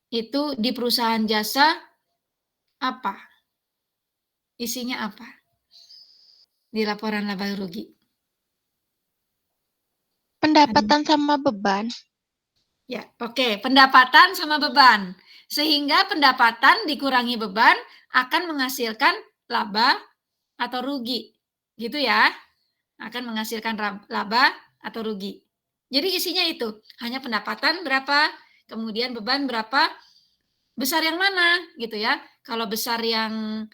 itu di perusahaan jasa apa? Isinya apa? Di laporan laba rugi. Pendapatan sama beban. Ya, oke. Pendapatan sama beban. Sehingga pendapatan dikurangi beban akan menghasilkan laba atau rugi. Gitu ya. Akan menghasilkan laba atau rugi. Jadi isinya itu. Hanya pendapatan berapa, kemudian beban berapa, besar yang mana gitu ya. Kalau besar yang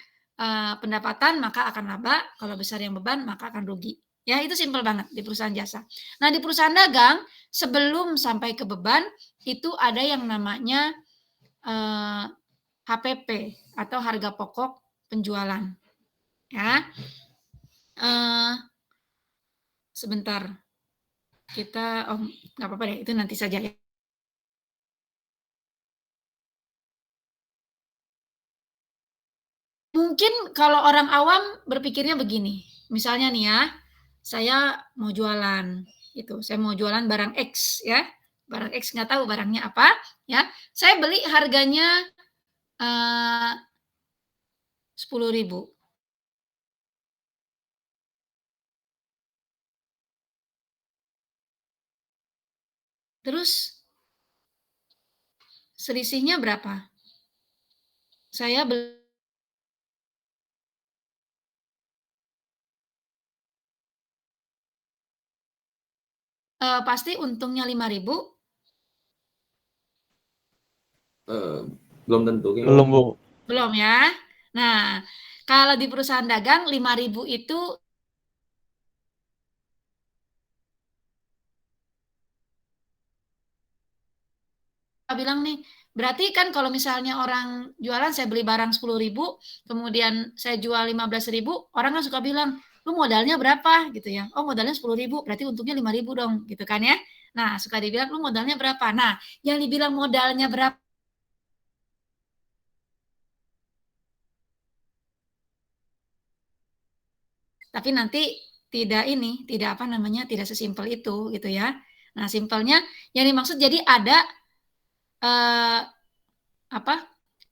pendapatan maka akan laba, kalau besar yang beban maka akan rugi. Ya, itu simpel banget di perusahaan jasa. Nah, di perusahaan dagang sebelum sampai ke beban itu ada yang namanya HPP atau harga pokok penjualan. Ya. Sebentar. Kita nggak apa-apa deh, itu nanti saja ya. Mungkin kalau orang awam berpikirnya begini, misalnya nih ya, saya mau jualan, gitu. Saya mau jualan barang X ya, barang X nggak tahu barangnya apa, ya. Saya beli harganya 10.000. Terus selisihnya berapa? Saya beli pasti untungnya 5.000. Belum tentu. Belum, Bu. Belum ya. Nah, kalau di perusahaan dagang 5.000 itu bilang nih, berarti kan kalau misalnya orang jualan saya beli barang 10.000, kemudian saya jual 15.000, orang kan suka bilang, lu modalnya berapa gitu ya. Oh, modalnya 10.000, berarti untungnya 5.000 dong gitu kan ya. Nah, suka dibilang lu modalnya berapa. Nah, yang dibilang modalnya berapa tapi nanti tidak apa namanya, tidak sesimpel itu gitu ya. Nah, simpelnya yang dimaksud jadi ada apa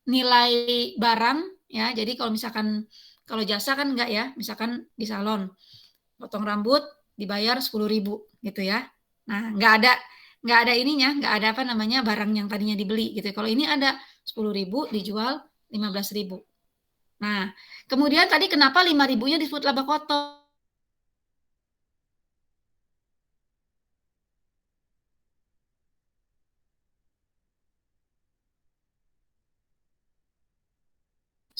nilai barang ya. Jadi kalau misalkan kalau jasa kan enggak ya, misalkan di salon potong rambut dibayar 10.000 gitu ya. Nah, enggak ada ininya, enggak ada apa namanya barang yang tadinya dibeli gitu. Kalau ini ada 10.000 dijual 15.000. Nah, kemudian tadi kenapa 5.000-nya disebut laba kotor?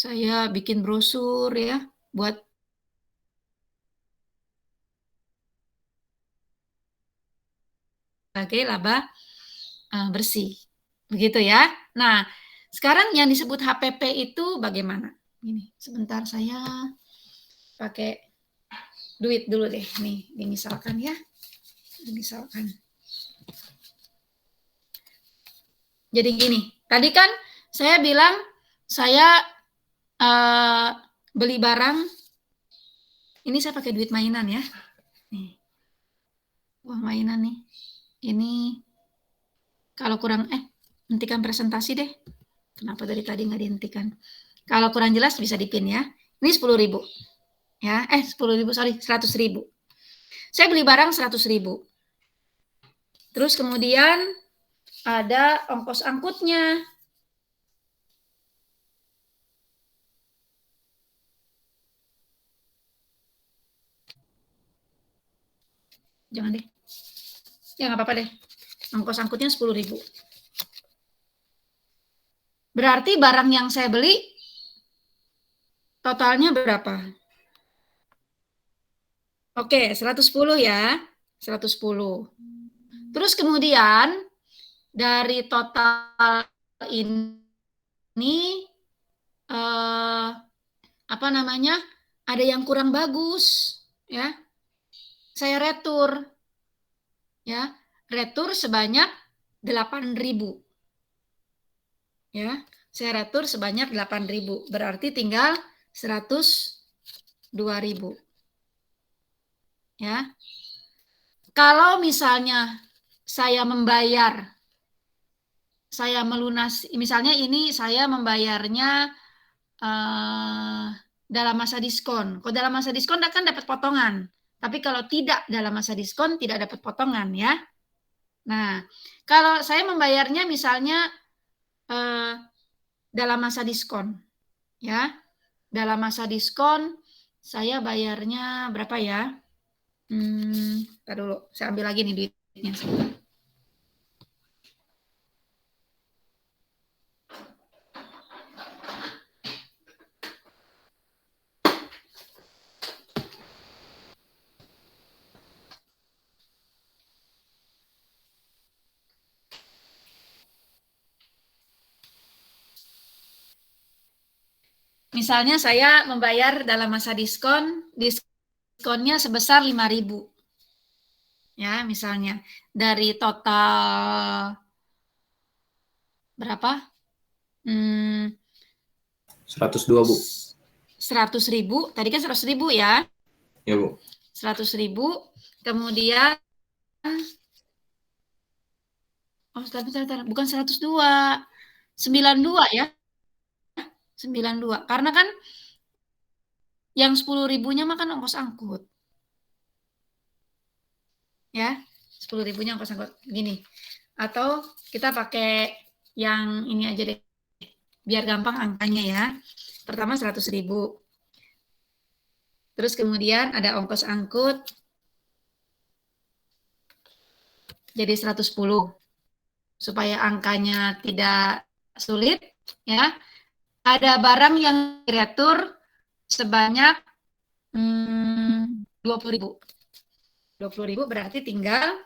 Saya bikin brosur ya buat sebagai laba bersih. Begitu ya. Nah, sekarang yang disebut HPP itu bagaimana? Ini sebentar saya pakai duit dulu deh. Nih, dimisalkan ya. Dimisalkan. Jadi gini, tadi kan saya bilang saya beli barang. Ini saya pakai duit mainan ya. Nih. Uang mainan nih. Ini kalau kurang hentikan presentasi deh. Kenapa dari tadi nggak dihentikan? Kalau kurang jelas bisa dipin ya. Ini 10.000. Ya, 10.000, sorry, 100.000. Saya beli barang 100.000. Terus kemudian ada ongkos angkutnya. Jangan deh. Ya nggak apa-apa deh. Ongkos angkutnya 10.000. Berarti barang yang saya beli totalnya berapa? Oke, 110 ya. 110. Terus kemudian dari total ini apa namanya? Ada yang kurang bagus, ya. Saya retur. Ya, retur sebanyak 8.000. Ya, saya retur sebanyak 8.000. Berarti tinggal 102.000. Ya. Kalau misalnya saya membayar saya melunasi, misalnya ini saya membayarnya dalam masa diskon. Kalau dalam masa diskon kan dapat potongan. Tapi kalau tidak dalam masa diskon tidak dapat potongan ya. Nah, kalau saya membayarnya misalnya dalam masa diskon ya. Dalam masa diskon saya bayarnya berapa ya? Ntar dulu, saya ambil lagi nih duitnya. Misalnya saya membayar dalam masa diskon, diskonnya sebesar 5.000. Ya, misalnya dari total berapa? 102, Bu. 100.000, tadi kan 100.000 ya. Ya, Bu. 100.000, kemudian bukan 102, 92 ya. 92, karena kan yang 10.000-nya makan ongkos angkut. Ya, 10.000-nya ongkos angkut. Gini. Atau kita pakai yang ini aja deh. Biar gampang angkanya ya. Pertama 100.000. Terus kemudian ada ongkos angkut jadi 110. Supaya angkanya tidak sulit ya. Ada barang yang diatur sebanyak 20.000. 20.000 berarti tinggal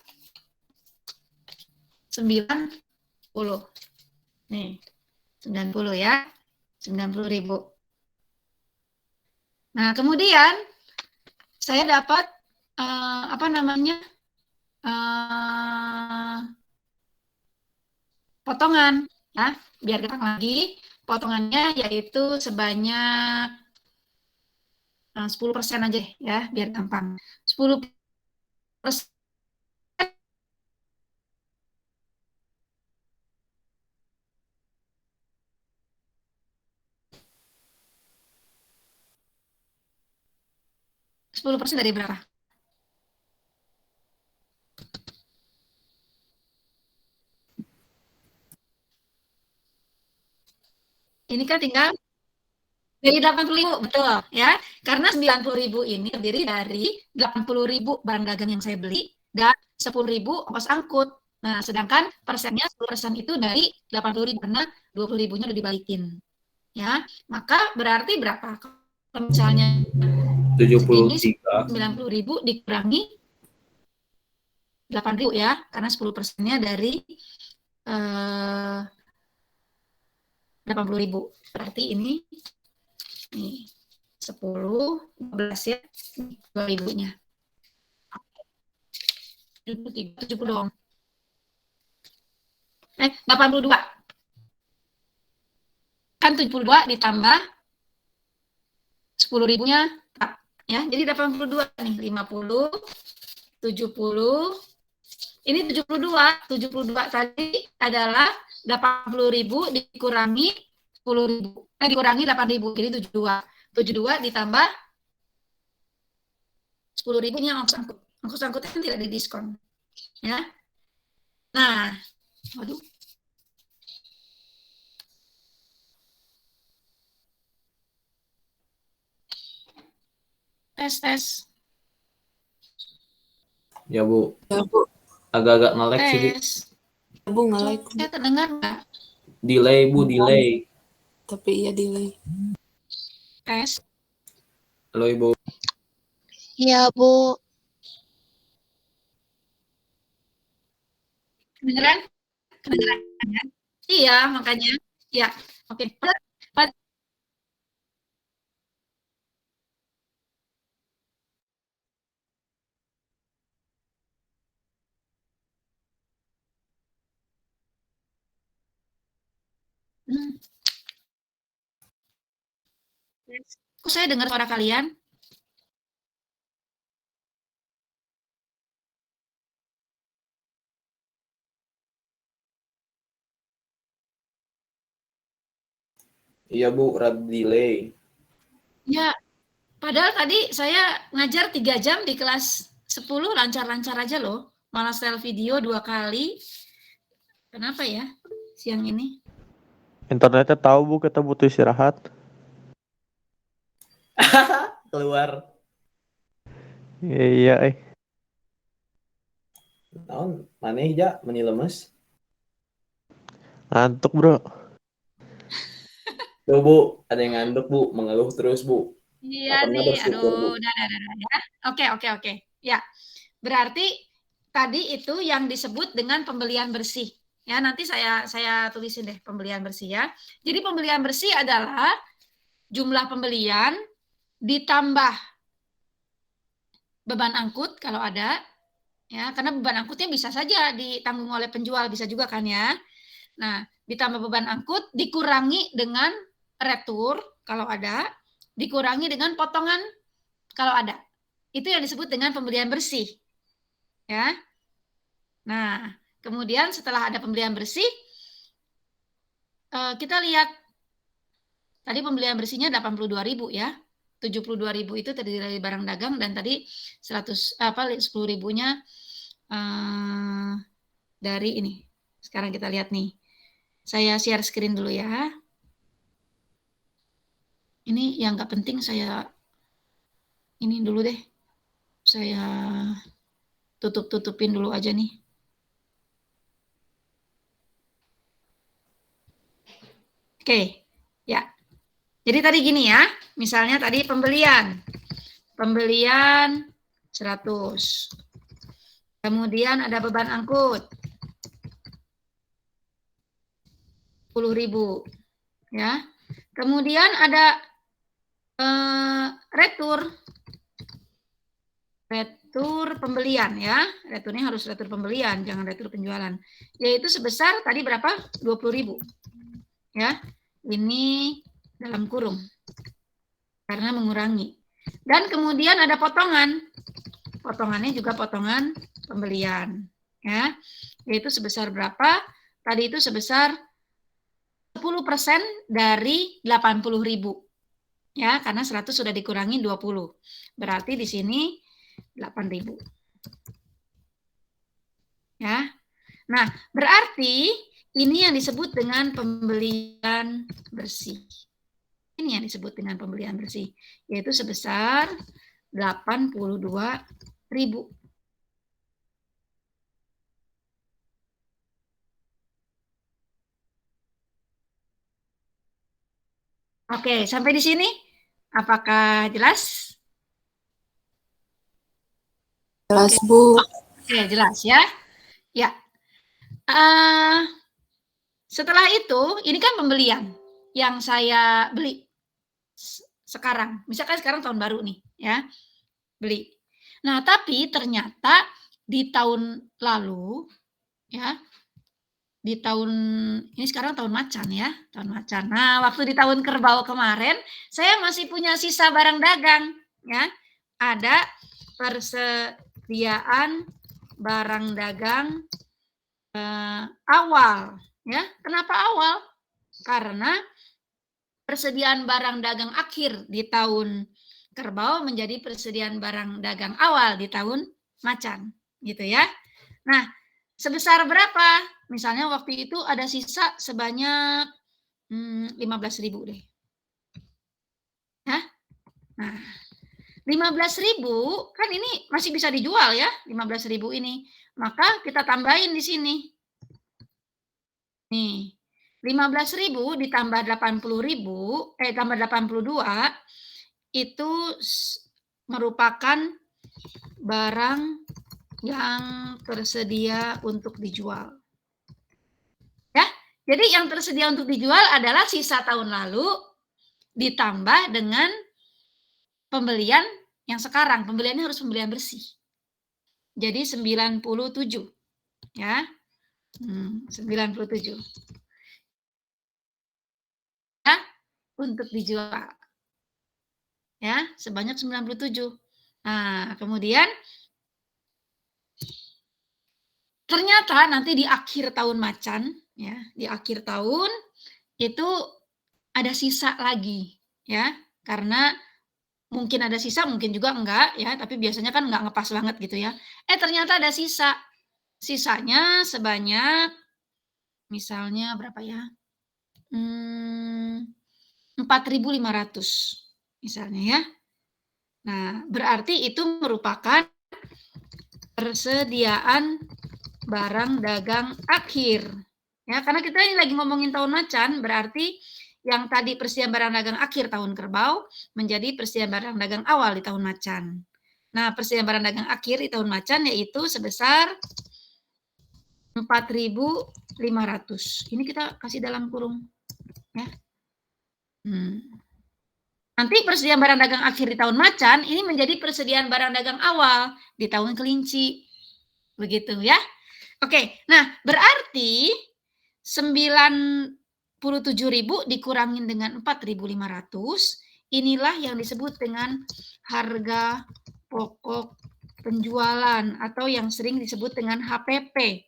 90. Nih, 90 ya. 90.000. Nah, kemudian saya dapat apa namanya? Potongan ya, biar gampang lagi. Potongannya yaitu sebanyak 10% aja ya, biar gampang. 10% 10% dari berapa? Ini kan tinggal dari 80.000, betul ya. Karena 90.000 ini terdiri dari 80.000 barang dagang yang saya beli dan 10.000 ongkos angkut. Nah, sedangkan persennya 10% itu dari 80.000 karena 20.000-nya udah dibalikin. Ya, maka berarti berapa? Kalau misalnya ini 73. 90.000 dikurangi 8.000 ya, karena 10%-nya dari 80.000. Berarti ini nih 10, 12 ya, 2.000-nya. 70 dong. 82. Kan 72 ditambah 10.000-nya ya. Jadi 82 nih, 50, 70. Ini 72. 72 tadi adalah 80.000 dikurangi 10.000. Dikurangi 8.000. Jadi 72. 72 ditambah 10.000-nya ongkos angkut. Ongkos angkutnya kan tidak didiskon. Ya. Nah, waduh. Tes. Ya, Bu. Ya, Bu. Agak-agak nge-lag sih, Bu. Ya, Bu, nge-lag. Ya, terdengar nggak? Delay, Bu, delay. Tapi iya delay. Tes. Halo, Ibu. Iya, Bu. Kedengeran? Kedengeran ya? Iya, makanya. Ya, oke. Kok saya dengar suara kalian? Iya Bu, rada delay. Ya, padahal tadi saya ngajar 3 jam di kelas 10 lancar-lancar aja loh. Malah share video 2 kali. Kenapa ya siang ini? Internetnya tahu Bu kita butuh istirahat. Keluar. Iya, Naon? Maneh ja meni lemes. ngantuk bro. Tuh Bu, ada yang ngantuk Bu, mengeluh terus Bu. Iya Pokoknya nih, bersyukur Bu. aduh, dah ya. Oke. Ya, berarti tadi itu yang disebut dengan pembelian bersih. Ya, nanti saya tulisin deh pembelian bersih ya. Jadi pembelian bersih adalah jumlah pembelian ditambah beban angkut kalau ada, ya, karena beban angkutnya bisa saja ditanggung oleh penjual, bisa juga kan ya. Nah, ditambah beban angkut dikurangi dengan retur kalau ada, dikurangi dengan potongan kalau ada. Itu yang disebut dengan pembelian bersih. Ya. Nah, kemudian setelah ada pembelian bersih, kita lihat tadi pembelian bersihnya 82.000 ya. 72.000 itu terdiri dari barang dagang dan tadi 10.000-nya dari ini. Sekarang kita lihat nih. Saya share screen dulu ya. Ini yang nggak penting saya ini dulu deh. Saya tutupin dulu aja nih. Oke, ya. Jadi tadi gini ya, misalnya tadi pembelian 100. Kemudian ada beban angkut 10.000 ya. Kemudian ada retur pembelian ya. Returnya harus retur pembelian, jangan retur penjualan. Yaitu sebesar tadi berapa? 20.000. Ya. Ini dalam kurung. Karena mengurangi. Dan kemudian ada potongan. Potongannya juga potongan pembelian. Ya. Yaitu sebesar berapa? Tadi itu sebesar 10% dari 80.000. Ya, karena 100 sudah dikurangi 20. Berarti di sini 8.000. Ya. Nah, berarti ini yang disebut dengan pembelian bersih. Ini yang disebut dengan pembelian bersih, yaitu sebesar 82.000. Oke, sampai di sini apakah jelas? Jelas, Bu. Oke, jelas ya. Ya. Setelah itu, ini kan pembelian yang saya beli sekarang. Misalkan sekarang tahun baru nih, ya. Beli. Nah, tapi ternyata di tahun lalu, ya, di tahun ini sekarang tahun macan ya, tahun macan. Nah, waktu di tahun kerbau kemarin, saya masih punya sisa barang dagang, ya. Ada persediaan barang dagang awal, ya. Kenapa awal? Karena persediaan barang dagang akhir di tahun kerbau menjadi persediaan barang dagang awal di tahun macan, gitu ya. Nah, sebesar berapa? Misalnya waktu itu ada sisa sebanyak 15.000 deh. Ya. Nah, 15.000 kan ini masih bisa dijual ya, 15.000 ini. Maka kita tambahin di sini. Nih, 15.000 ditambah 80.000, tambah 82 itu merupakan barang yang tersedia untuk dijual. Ya, jadi yang tersedia untuk dijual adalah sisa tahun lalu ditambah dengan pembelian yang sekarang. Pembeliannya harus pembelian bersih. Jadi 97. Ya. 97. Ya, untuk dijual. Ya, sebanyak 97. Nah, kemudian ternyata nanti di akhir tahun macan, ya, di akhir tahun itu ada sisa lagi, ya. Karena mungkin ada sisa, mungkin juga enggak, ya, tapi biasanya kan enggak ngepas banget gitu ya. Ternyata ada sisa. Sisanya sebanyak misalnya berapa ya? 4.500 misalnya ya. Nah, berarti itu merupakan persediaan barang dagang akhir. Ya, karena kita ini lagi ngomongin tahun macan, berarti yang tadi persediaan barang dagang akhir tahun kerbau menjadi persediaan barang dagang awal di tahun macan. Nah, persediaan barang dagang akhir di tahun macan yaitu sebesar 4.500. Ini kita kasih dalam kurung ya. Nanti persediaan barang dagang akhir di tahun macan ini menjadi persediaan barang dagang awal di tahun kelinci. Begitu ya. Oke, nah berarti 97.000 dikurangin dengan 4.500, inilah yang disebut dengan harga pokok penjualan atau yang sering disebut dengan HPP.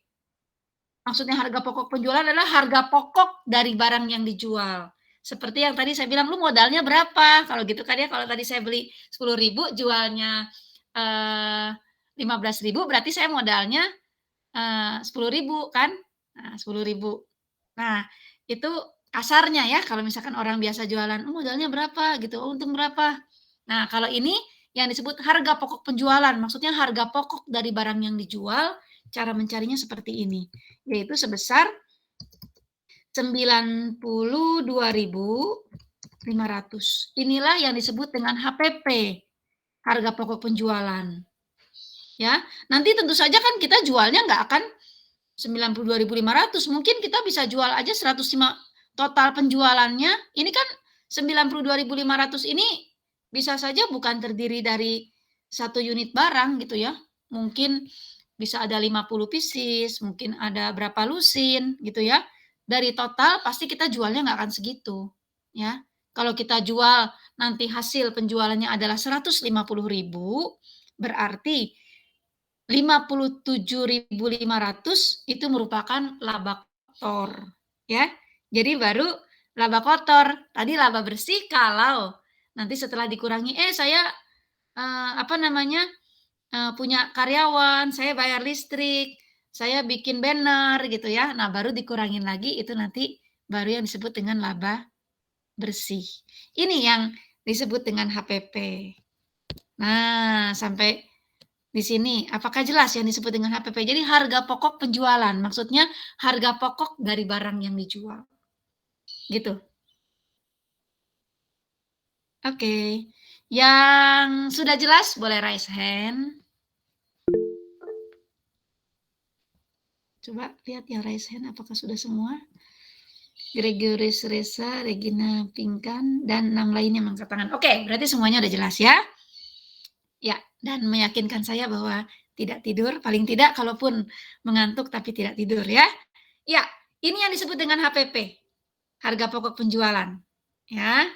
Maksudnya harga pokok penjualan adalah harga pokok dari barang yang dijual. Seperti yang tadi saya bilang, lu modalnya berapa? Kalau gitu kan ya, kalau tadi saya beli 10.000, jualnya 15.000, berarti saya modalnya 10.000 kan? Nah, 10.000. Nah, itu kasarnya ya, kalau misalkan orang biasa jualan, modalnya berapa gitu, untung berapa. Nah, kalau ini yang disebut harga pokok penjualan, maksudnya harga pokok dari barang yang dijual, cara mencarinya seperti ini, yaitu sebesar 92.500. Inilah yang disebut dengan HPP, harga pokok penjualan. Ya, nanti tentu saja kan kita jualnya nggak akan 92.500, mungkin kita bisa jual aja 105 total penjualannya. Ini kan 92.500 ini bisa saja bukan terdiri dari satu unit barang gitu ya. Mungkin bisa ada 50 pieces, mungkin ada berapa lusin gitu ya. Dari total pasti kita jualnya nggak akan segitu ya. Kalau kita jual nanti hasil penjualannya adalah 150.000, berarti 57.500 itu merupakan laba kotor ya. Jadi baru laba kotor. Tadi laba bersih kalau nanti setelah dikurangi saya punya karyawan, saya bayar listrik, saya bikin banner gitu ya. Nah, baru dikurangin lagi itu nanti baru yang disebut dengan laba bersih. Ini yang disebut dengan HPP. Nah, sampai di sini apakah jelas yang disebut dengan HPP? Jadi harga pokok penjualan, maksudnya harga pokok dari barang yang dijual. Gitu. Oke. Yang sudah jelas boleh raise hand. Coba lihat yang raise hand apakah sudah semua. Gregoris Resa, Regina Pingkan, dan 6 lainnya mengangkat tangan. Oke, berarti semuanya udah jelas ya. Ya, dan meyakinkan saya bahwa tidak tidur, paling tidak kalaupun mengantuk tapi tidak tidur ya. Ya, ini yang disebut dengan HPP, harga pokok penjualan. Ya,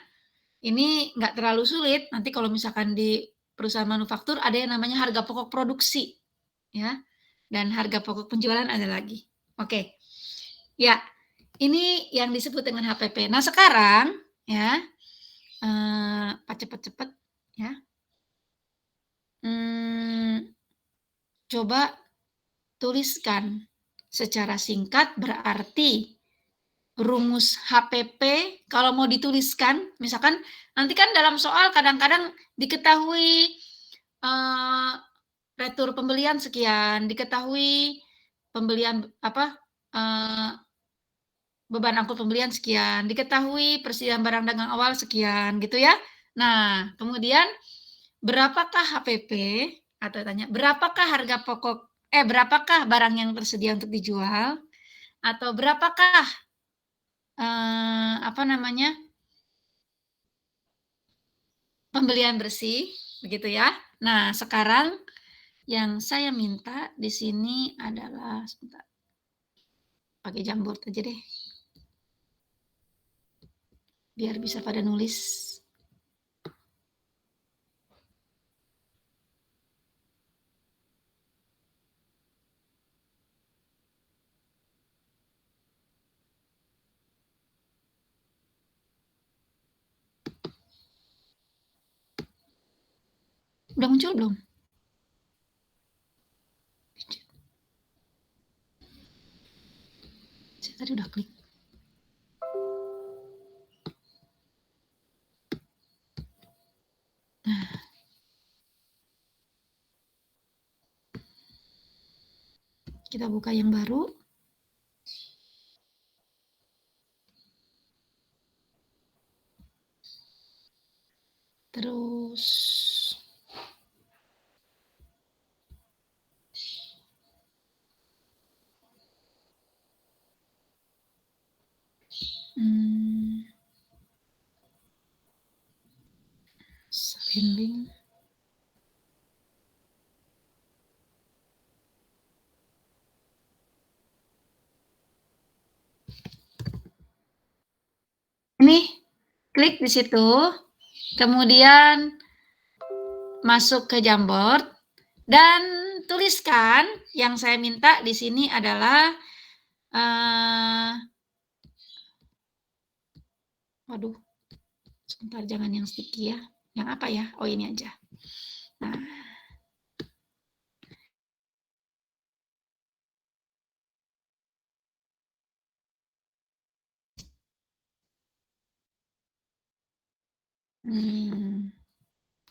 ini nggak terlalu sulit. Nanti kalau misalkan di perusahaan manufaktur ada yang namanya harga pokok produksi, ya. Dan harga pokok penjualan ada lagi. Oke. Ya, ini yang disebut dengan HPP. Nah, sekarang ya, cepet-cepet ya. Coba tuliskan secara singkat, berarti rumus HPP kalau mau dituliskan, misalkan nanti kan dalam soal kadang-kadang diketahui retur pembelian sekian, diketahui pembelian beban angkut pembelian sekian, diketahui persediaan barang dagang awal sekian gitu ya. Nah, kemudian berapakah HPP atau tanya berapakah harga pokok berapakah barang yang tersedia untuk dijual atau berapakah pembelian bersih begitu ya. Nah, sekarang yang saya minta di sini adalah sebentar. Pakai Jamboard aja deh. Biar bisa pada nulis. Udah muncul belum? Saya tadi udah klik. Nah. Kita buka yang baru. Terus salin link. Ini klik di situ, kemudian masuk ke Jamboard dan tuliskan yang saya minta di sini adalah waduh, sebentar, jangan yang sticky ya. Yang apa ya? Oh, ini aja. Nah.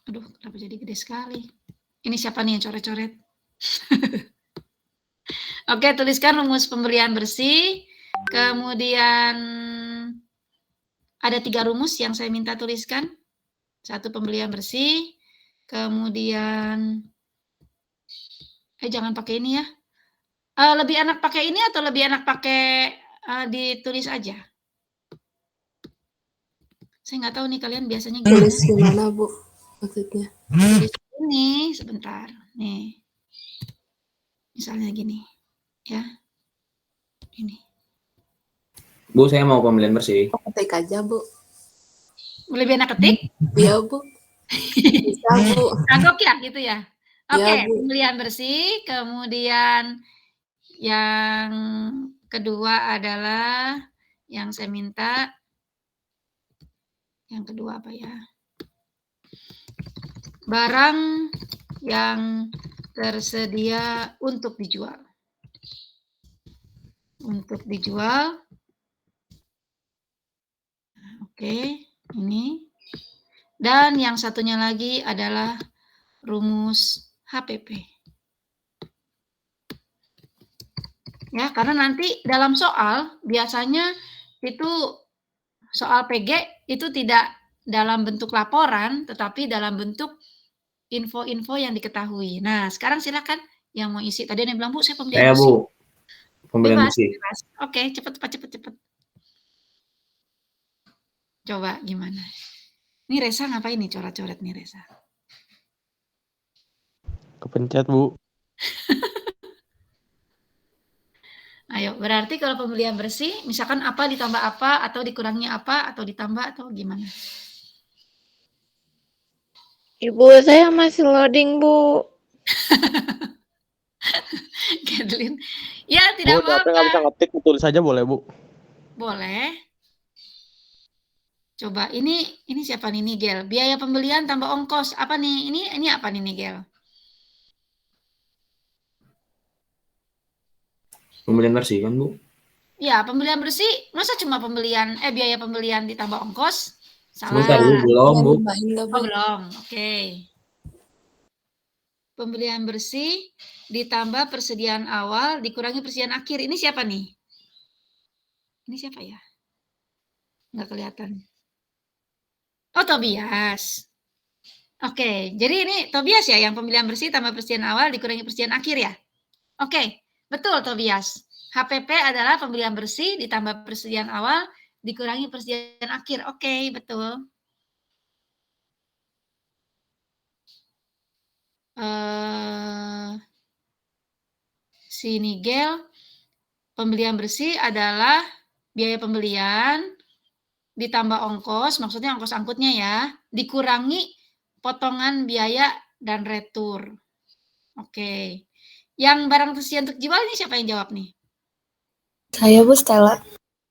Aduh, kenapa jadi gede sekali? Ini siapa nih yang coret-coret? Oke, tuliskan rumus pembelian bersih. Kemudian ada 3 rumus yang saya minta tuliskan. 1 pembelian bersih. Kemudian jangan pakai ini ya. Lebih enak pakai ini atau lebih enak pakai ditulis aja? Saya nggak tahu nih kalian biasanya gimana. Tulis gimana, Bu? Maksudnya? Tulis ini sebentar. Nih. Misalnya gini. Ya. Ini. Bu, saya mau pembelian bersih. Ketik aja, Bu. Lebih enak ketik? Iya, Bu. Bisa, Bu. Kagok ya gitu ya. Oke, Iya, Bu. pembelian bersih. Kemudian yang kedua adalah yang saya minta. Yang kedua apa ya? Barang yang tersedia untuk dijual. Untuk dijual. Oke, ini. Dan yang satunya lagi adalah rumus HPP. Ya, karena nanti dalam soal biasanya itu soal PG itu tidak dalam bentuk laporan, tetapi dalam bentuk info-info yang diketahui. Nah, sekarang silakan yang mau isi. Tadi ada yang bilang, Bu, saya pembelian bersih. Bu, pembelian bersih. Oke, cepet. Coba gimana? Ini Resa ngapain nih coret-coret nih Resa? Kepencet, Bu. Ayo, berarti kalau pembelian bersih, misalkan apa ditambah apa, atau dikurangi apa, atau ditambah, atau gimana? Ibu, saya masih loading, Bu. Kathleen. Ya, tidak Bu, apa-apa. nggak bisa ngetik, tulis aja boleh, Bu? Boleh. Coba, ini siapa nih, Nigel? Biaya pembelian tambah ongkos. Apa nih? Ini apa nih, Nigel? Pembelian bersih kan, Bu? Ya, pembelian bersih. Masa cuma biaya pembelian ditambah ongkos? Salah. Sebentar, Bu. Belum, Bu. Oh, belum. Oke. Pembelian bersih ditambah persediaan awal dikurangi persediaan akhir. Ini siapa nih? Ini siapa ya? Nggak kelihatan. Oh, Tobias. Oke, jadi ini Tobias ya yang pembelian bersih tambah persediaan awal dikurangi persediaan akhir ya? Oke, betul Tobias. HPP adalah pembelian bersih ditambah persediaan awal dikurangi persediaan akhir. Oke, betul. Si Nigel, pembelian bersih adalah biaya pembelian ditambah ongkos, maksudnya ongkos angkutnya ya, dikurangi potongan biaya dan retur. Oke. Yang barang tersedia untuk dijual ini siapa yang jawab nih? Saya, Bu, Stella.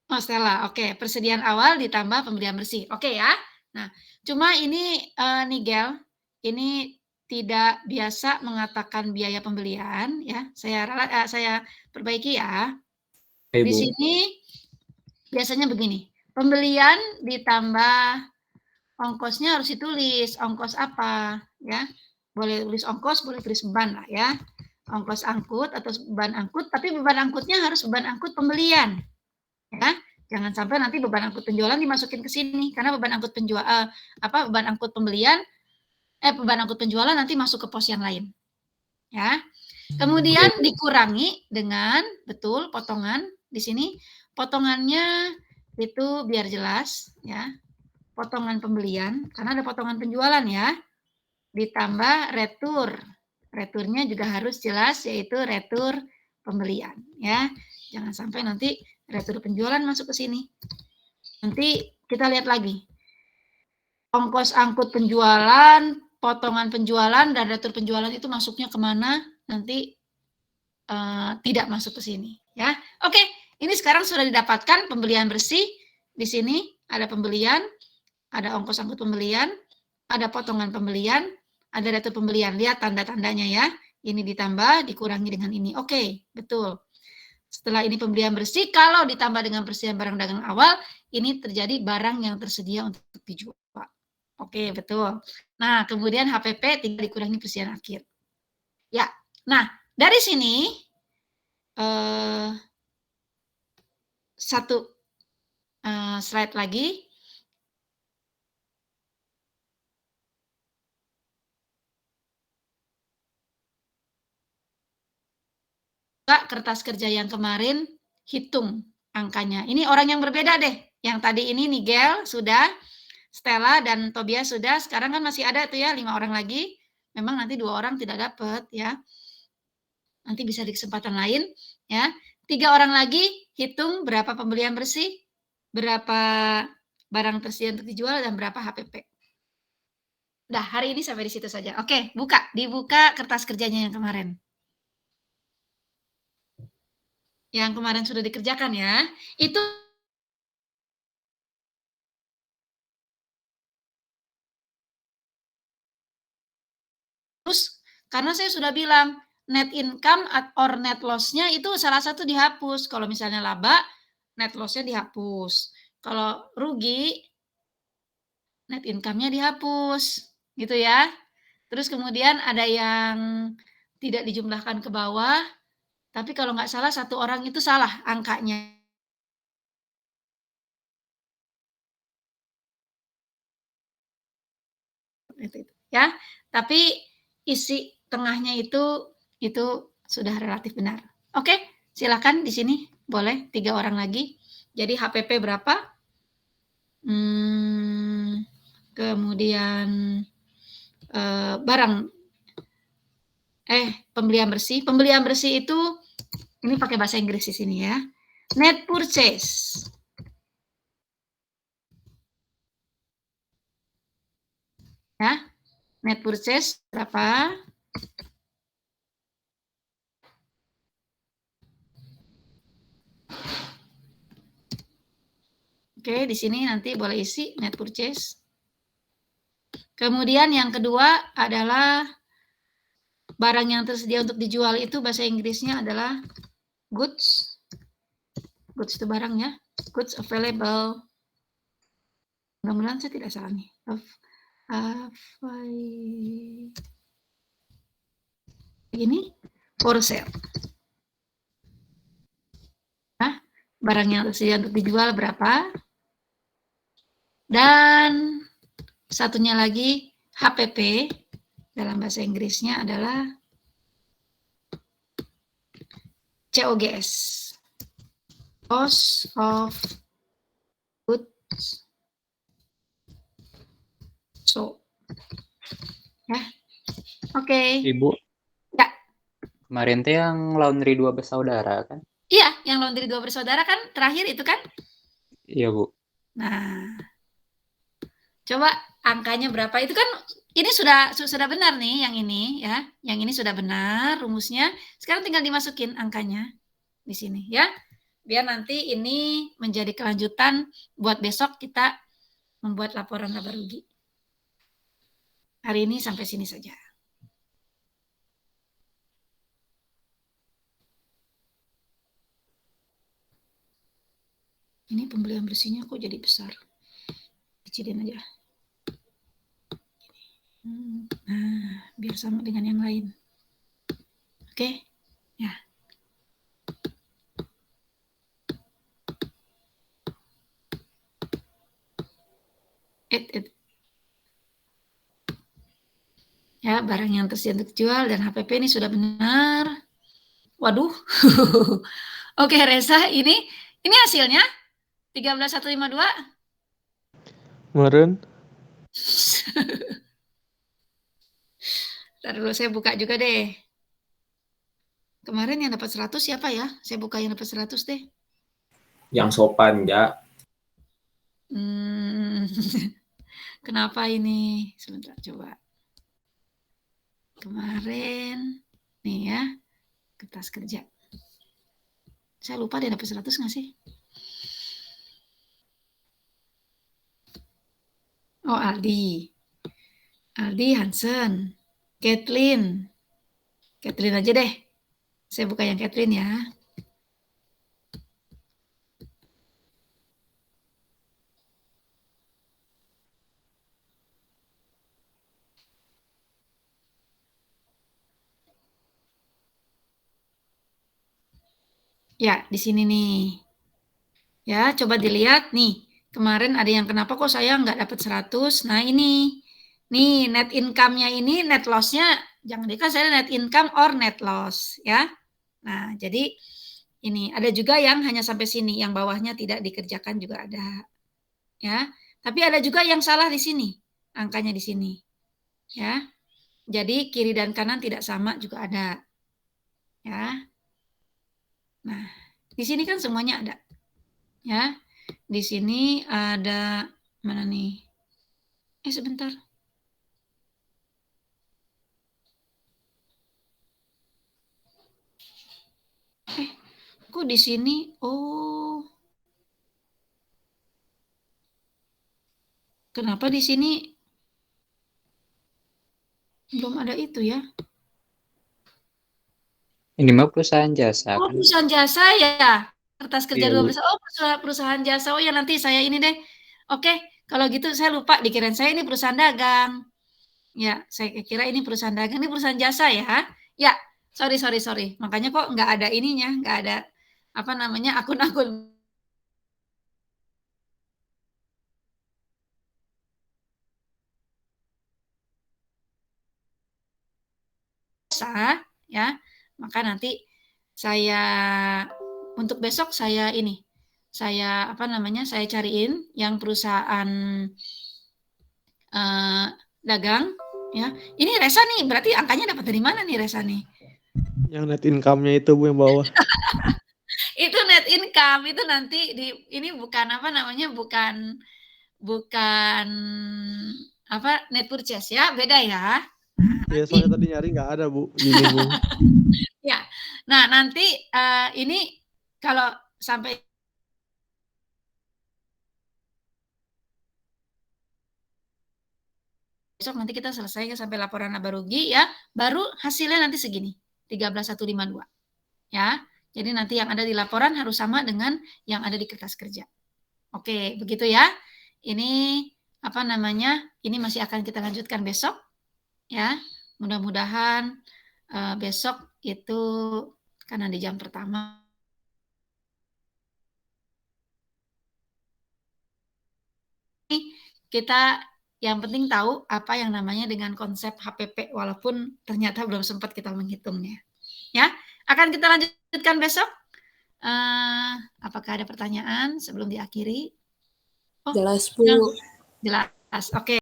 Oh, Stella. Oke, persediaan awal ditambah pembelian bersih. Oke ya. Nah, cuma ini Nigel, ini tidak biasa mengatakan biaya pembelian ya. Saya perbaiki ya. Oke, Di Bu. sini biasanya begini, pembelian ditambah ongkosnya harus ditulis, ongkos apa ya. Boleh tulis ongkos, boleh tulis beban lah ya. Ongkos angkut atau beban angkut, tapi beban angkutnya harus beban angkut pembelian. Ya, jangan sampai nanti beban angkut penjualan dimasukin ke sini karena beban angkut beban angkut pembelian beban angkut penjualan nanti masuk ke pos yang lain. Ya. Kemudian dikurangi dengan betul potongan di sini. Potongannya itu biar jelas ya. Potongan pembelian karena ada potongan penjualan ya. Ditambah retur. Returnya juga harus jelas yaitu retur pembelian ya. Jangan sampai nanti retur penjualan masuk ke sini. Nanti kita lihat lagi. Ongkos angkut penjualan, potongan penjualan, dan retur penjualan itu masuknya kemana, nanti tidak masuk ke sini. Ya, oke. Ini sekarang sudah didapatkan pembelian bersih. Di sini ada pembelian, ada ongkos angkut pembelian, ada potongan pembelian, ada retur pembelian. Lihat tanda-tandanya ya. Ini ditambah, dikurangi dengan ini. Oke, betul. Setelah ini pembelian bersih, kalau ditambah dengan persediaan barang dagang awal, ini terjadi barang yang tersedia untuk dijual. Oke, betul. Nah, kemudian HPP tinggal dikurangi persediaan akhir. Ya, nah dari sini satu slide lagi. Kertas kerja yang kemarin, hitung angkanya. Ini orang yang berbeda deh. Yang tadi ini Nigel sudah, Stella dan Tobias sudah. Sekarang kan masih ada tuh ya 5 orang lagi. Memang nanti 2 orang tidak dapat ya. Nanti bisa di kesempatan lain ya. 3 orang lagi hitung berapa pembelian bersih, berapa barang tersedia untuk dijual, dan berapa HPP. Udah, hari ini sampai di situ saja. Oke, dibuka kertas kerjanya yang kemarin. Yang kemarin sudah dikerjakan ya. Itu terus karena saya sudah bilang net income or net loss-nya itu salah satu dihapus. Kalau misalnya laba, net loss-nya dihapus. Kalau rugi, net income-nya dihapus. Gitu ya. Terus kemudian ada yang tidak dijumlahkan ke bawah. Tapi kalau nggak salah, satu orang itu salah angkanya. Ya, tapi isi tengahnya itu sudah relatif benar. Oke, silakan di sini boleh 3 orang lagi. Jadi HPP berapa? Kemudian pembelian bersih. Pembelian bersih itu ini pakai bahasa Inggris di sini ya. Net purchase. Ya, net purchase berapa? Oke, di sini nanti boleh isi net purchase. Kemudian yang kedua adalah barang yang tersedia untuk dijual itu bahasa Inggrisnya adalah goods. Goods itu barang ya. Goods available. Mudah-mudahan saya tidak salah nih. Ini for sale. Nah, barang yang tersedia untuk dijual berapa? Dan satunya lagi HPP, dalam bahasa Inggrisnya adalah COGS, cost of goods sold. Ya, oke. Ibu. Ya. Kemarin tuh yang laundry 2 bersaudara kan? Iya, yang laundry 2 bersaudara kan terakhir itu kan? Iya, Bu. Nah, coba angkanya berapa? Itu kan ini sudah benar nih yang ini ya. Yang ini sudah benar rumusnya. Sekarang tinggal dimasukin angkanya di sini ya. Biar nanti ini menjadi kelanjutan buat besok kita membuat laporan laba rugi. Hari ini sampai sini saja. Ini pembelian bersihnya kok jadi besar. Kecilin aja. Nah, biar sama dengan yang lain. Oke, ya. Ya, barang yang tersedia untuk jual dan HPP ini sudah benar. Waduh. Oke, Reza, ini hasilnya 13.152. Meren. Ntar dulu saya buka juga deh. Kemarin yang dapat 100 siapa ya? Saya buka yang dapat 100 deh. Yang sopan, ya. Kenapa ini? Sebentar, coba. Kemarin, nih ya, kertas kerja. Saya lupa dia dapat 100 nggak sih? Oh, Aldi. Aldi Hansen. Kathleen aja deh. Saya buka yang Kathleen ya. Ya, di sini nih. Ya, coba dilihat nih. Kemarin ada yang kenapa kok saya nggak dapat 100. Nah, ini. Nih, net income-nya ini, net loss-nya, jangan dikasih saya net income or net loss. Ya. Nah, jadi ini. Ada juga yang hanya sampai sini. Yang bawahnya tidak dikerjakan juga ada. Ya. Tapi ada juga yang salah di sini. Angkanya di sini. Ya. Jadi, kiri dan kanan tidak sama juga ada. Ya. Nah, di sini kan semuanya ada. Ya. Di sini ada mana nih? Sebentar. Kok di sini? Oh. Kenapa di sini belum ada itu ya? Ini mah perusahaan jasa. Oh, Kan? perusahaan jasa ya. Kertas kerja Iya, 12. Oh, perusahaan jasa. Oh ya, nanti saya ini deh. Oke, kalau gitu saya lupa, dikirain saya ini perusahaan dagang. Ya, saya kira ini perusahaan dagang, ini perusahaan jasa ya. Ya, sorry. Makanya kok nggak ada ininya, nggak ada apa namanya akun-akun jasa ya. Maka nanti saya untuk besok saya ini, saya apa namanya, saya cariin yang perusahaan dagang ya. Ini Resa nih, berarti angkanya dapat dari mana nih Resa nih? Yang net income-nya itu Bu yang bawah. Itu net income, itu nanti ini bukan apa namanya, bukan apa net purchase ya, beda ya. Iya, soalnya tadi nyari nggak ada Bu. Gini Bu. Ya, nah nanti ini kalau sampai besok nanti kita selesai sampai laporan laba rugi ya, baru hasilnya nanti segini, 13.152. Ya. Jadi nanti yang ada di laporan harus sama dengan yang ada di kertas kerja. Oke, begitu ya. Ini apa namanya? Ini masih akan kita lanjutkan besok. Ya. Mudah-mudahan besok itu karena di jam pertama kita yang penting tahu apa yang namanya dengan konsep HPP walaupun ternyata belum sempat kita menghitungnya. Ya, akan kita lanjutkan besok. Apakah ada pertanyaan sebelum diakhiri? Jelas Bu. Jelas. Oke.